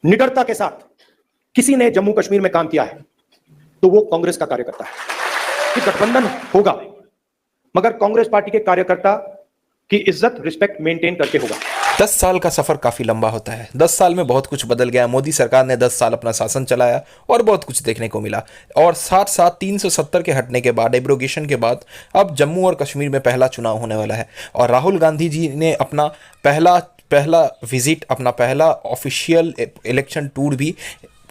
निडरता के साथ किसी ने जम्मू कश्मीर में काम किया है तो वो कांग्रेस का कार्यकर्ता है। कि गठबंधन होगा मगर कांग्रेस पार्टी के कार्यकर्ता की इज्जत रिस्पेक्ट मेंटेन करके होगा। 10 साल का सफर काफी लंबा होता है। 10 साल में बहुत कुछ बदल गया। मोदी सरकार ने 10 साल अपना शासन चलाया और बहुत कुछ देखने को मिला। और साथ साथ 370 के हटने के बाद, एब्रोगेशन के बाद, अब जम्मू और कश्मीर में पहला चुनाव होने वाला है। और राहुल गांधी जी ने अपना पहला विजिट, अपना पहला ऑफिशियल इलेक्शन टूर भी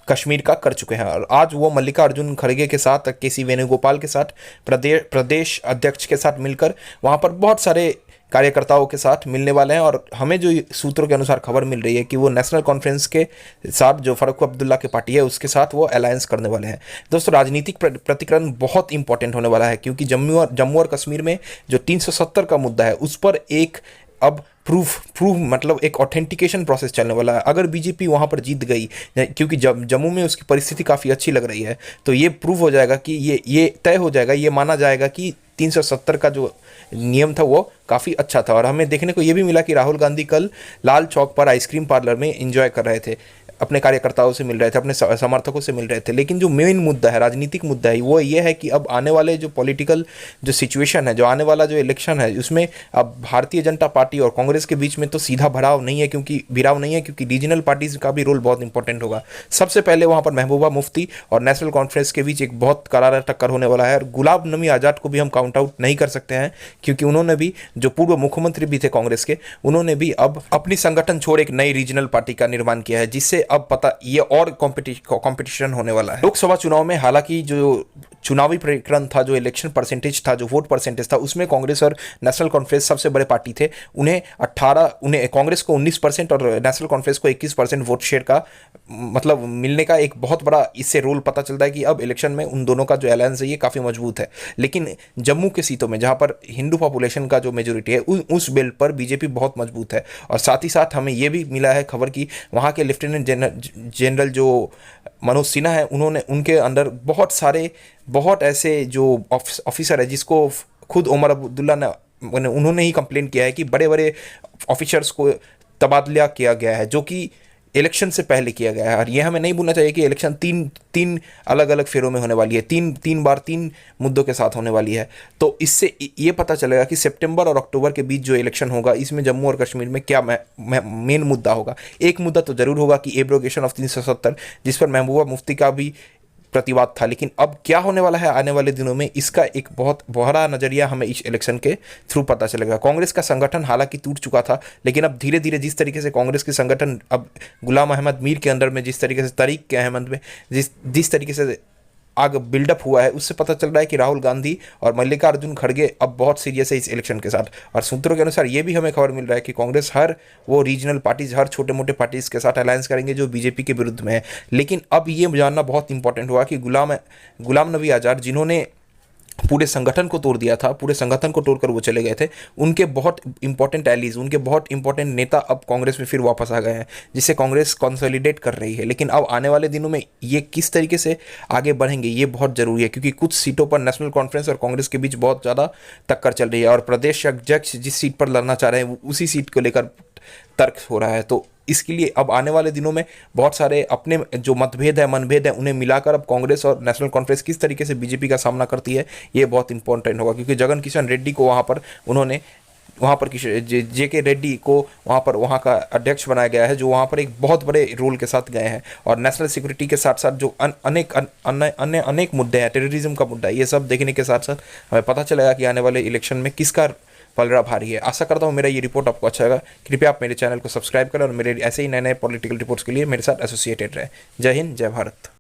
कश्मीर का कर चुके हैं। और आज वो मल्लिकार्जुन खड़गे के साथ, केसी वेणुगोपाल के साथ, प्रदेश अध्यक्ष के साथ मिलकर वहाँ पर बहुत सारे कार्यकर्ताओं के साथ मिलने वाले हैं। और हमें जो सूत्रों के अनुसार खबर मिल रही है कि वो नेशनल कॉन्फ्रेंस के साथ, जो फारूक अब्दुल्ला की पार्टी है, उसके साथ वो अलायंस करने वाले हैं। दोस्तों, राजनीतिक प्रतिकरण बहुत इंपॉर्टेंट होने वाला है, क्योंकि जम्मू और कश्मीर में जो 370 का मुद्दा है उस पर एक अब प्रूफ मतलब एक ऑथेंटिकेशन प्रोसेस चलने वाला है। अगर बीजेपी वहाँ पर जीत गई, क्योंकि जम्मू में उसकी परिस्थिति काफ़ी अच्छी लग रही है, तो ये प्रूफ हो जाएगा कि ये तय हो जाएगा, ये माना जाएगा कि 370 का जो नियम था वो काफ़ी अच्छा था। और हमें देखने को ये भी मिला कि राहुल गांधी कल लाल चौक पर आइसक्रीम पार्लर में एंजॉय कर रहे थे, अपने कार्यकर्ताओं से मिल रहे थे, अपने समर्थकों से मिल रहे थे। लेकिन जो मेन मुद्दा है, राजनीतिक मुद्दा है, वो ये है कि अब आने वाले जो पॉलिटिकल जो सिचुएशन है, जो आने वाला जो इलेक्शन है, उसमें अब भारतीय जनता पार्टी और कांग्रेस के बीच में तो सीधा भिड़ाव नहीं है, क्योंकि रीजनल पार्टीज का भी रोल बहुत इंपॉर्टेंट होगा। सबसे पहले वहाँ पर महबूबा मुफ्ती और नेशनल कॉन्फ्रेंस के बीच एक बहुत करारा टक्कर होने वाला है। और गुलाम नबी आज़ाद को भी हम काउंट आउट नहीं कर सकते हैं, क्योंकि उन्होंने भी, जो पूर्व मुख्यमंत्री भी थे कांग्रेस के, उन्होंने भी अब अपनी संगठन छोड़ एक नई रीजनल पार्टी का निर्माण किया है, जिससे अब पता ये और कंपटीशन होने वाला है। लोकसभा चुनाव में हालांकि जो चुनावी प्रकरण था, जो इलेक्शन परसेंटेज था, जो वोट परसेंटेज था, उसमें कांग्रेस और नेशनल कॉन्फ्रेंस सबसे बड़े पार्टी थे। उन्हें कांग्रेस को 19% और नेशनल कॉन्फ्रेंस को 21% वोट शेयर का मतलब मिलने का एक बहुत बड़ा इससे रोल पता चलता है कि अब इलेक्शन में उन दोनों का जो अलायंस है ये काफ़ी मजबूत है। लेकिन जम्मू के सीटों में, जहाँ पर हिंदू पॉपुलेशन का जो मेजोरिटी है, उस बेल्ट पर बीजेपी बहुत मजबूत है। और साथ ही साथ हमें ये भी मिला है खबर कि वहाँ के लेफ्टिनेंट जनरल जो मनोज सिन्हा है, उनके अंदर बहुत ऐसे जो ऑफिसर है, जिसको खुद उमर अब्दुल्ला ने उन्होंने ही कंप्लेन किया है कि बड़े बड़े ऑफिसर्स को तबादला किया गया है, जो कि इलेक्शन से पहले किया गया है। और ये हमें नहीं भूलना चाहिए कि इलेक्शन तीन अलग अलग फेरों में होने वाली है, तीन बार 3 मुद्दों के साथ होने वाली है। तो इससे ये पता चलेगा कि सितंबर और अक्टूबर के बीच जो इलेक्शन होगा, इसमें जम्मू और कश्मीर में क्या मेन मुद्दा होगा। एक मुद्दा तो जरूर होगा कि एब्रोगेशन ऑफ 370, जिस पर महबूबा मुफ्ती का भी प्रतिवाद था। लेकिन अब क्या होने वाला है आने वाले दिनों में, इसका एक बहुत बड़ा नजरिया हमें इस इलेक्शन के थ्रू पता चलेगा। कांग्रेस का संगठन हालांकि टूट चुका था, लेकिन अब धीरे धीरे जिस तरीके से कांग्रेस के संगठन अब गुलाम अहमद मीर के अंदर में, जिस तरीके से तरीक के अहमद में जिस तरीके से आगे बिल्डअप हुआ है, उससे पता चल रहा है कि राहुल गांधी और मल्लिकार्जुन खड़गे अब बहुत सीरियस है इस इलेक्शन के साथ। और सूत्रों के अनुसार ये भी हमें खबर मिल रहा है कि कांग्रेस हर वो रीजनल पार्टीज, हर छोटे मोटे पार्टीज के साथ अलायंस करेंगे जो बीजेपी के विरुद्ध में है। लेकिन अब ये जानना बहुत इंपॉर्टेंट हुआ कि गुलाम नबी आज़ाद, जिन्होंने पूरे संगठन को तोड़ दिया था, पूरे संगठन को तोड़कर वो चले गए थे, उनके बहुत इंपॉर्टेंट एलीज, उनके बहुत इंपॉर्टेंट नेता अब कांग्रेस में फिर वापस आ गए हैं, जिससे कांग्रेस कंसोलिडेट कर रही है। लेकिन अब आने वाले दिनों में ये किस तरीके से आगे बढ़ेंगे ये बहुत ज़रूरी है, क्योंकि कुछ सीटों पर नेशनल कॉन्फ्रेंस और कांग्रेस के बीच बहुत ज़्यादा टक्कर चल रही है। और प्रदेश अध्यक्ष जिस सीट पर लड़ना चाह रहे हैं, उसी सीट को लेकर तर्क हो रहा है। तो इसके लिए अब आने वाले दिनों में बहुत सारे अपने जो मनभेद है, उन्हें मिलाकर अब कांग्रेस और नेशनल कॉन्फ्रेंस किस तरीके से बीजेपी का सामना करती है, ये बहुत इंपॉर्टेंट होगा। क्योंकि जगन किशन रेड्डी को वहाँ पर जेके रेड्डी को वहाँ का अध्यक्ष बनाया गया है, जो वहाँ पर एक बहुत बड़े रोल के साथ गए हैं। और नेशनल सिक्योरिटी के साथ साथ जो अनेक मुद्दे हैं, टेररिज्म का मुद्दा है, ये सब देखने के साथ साथ हमें पता चलेगा कि आने वाले इलेक्शन में किसका पलड़ा भारी है। आशा करता हूँ मेरा ये रिपोर्ट आपको अच्छा लगा। कृपया आप मेरे चैनल को सब्सक्राइब करें और मेरे ऐसे ही नए पॉलिटिकल रिपोर्ट्स के लिए मेरे साथ एसोसिएटेड रहें। जय हिंद, जय भारत।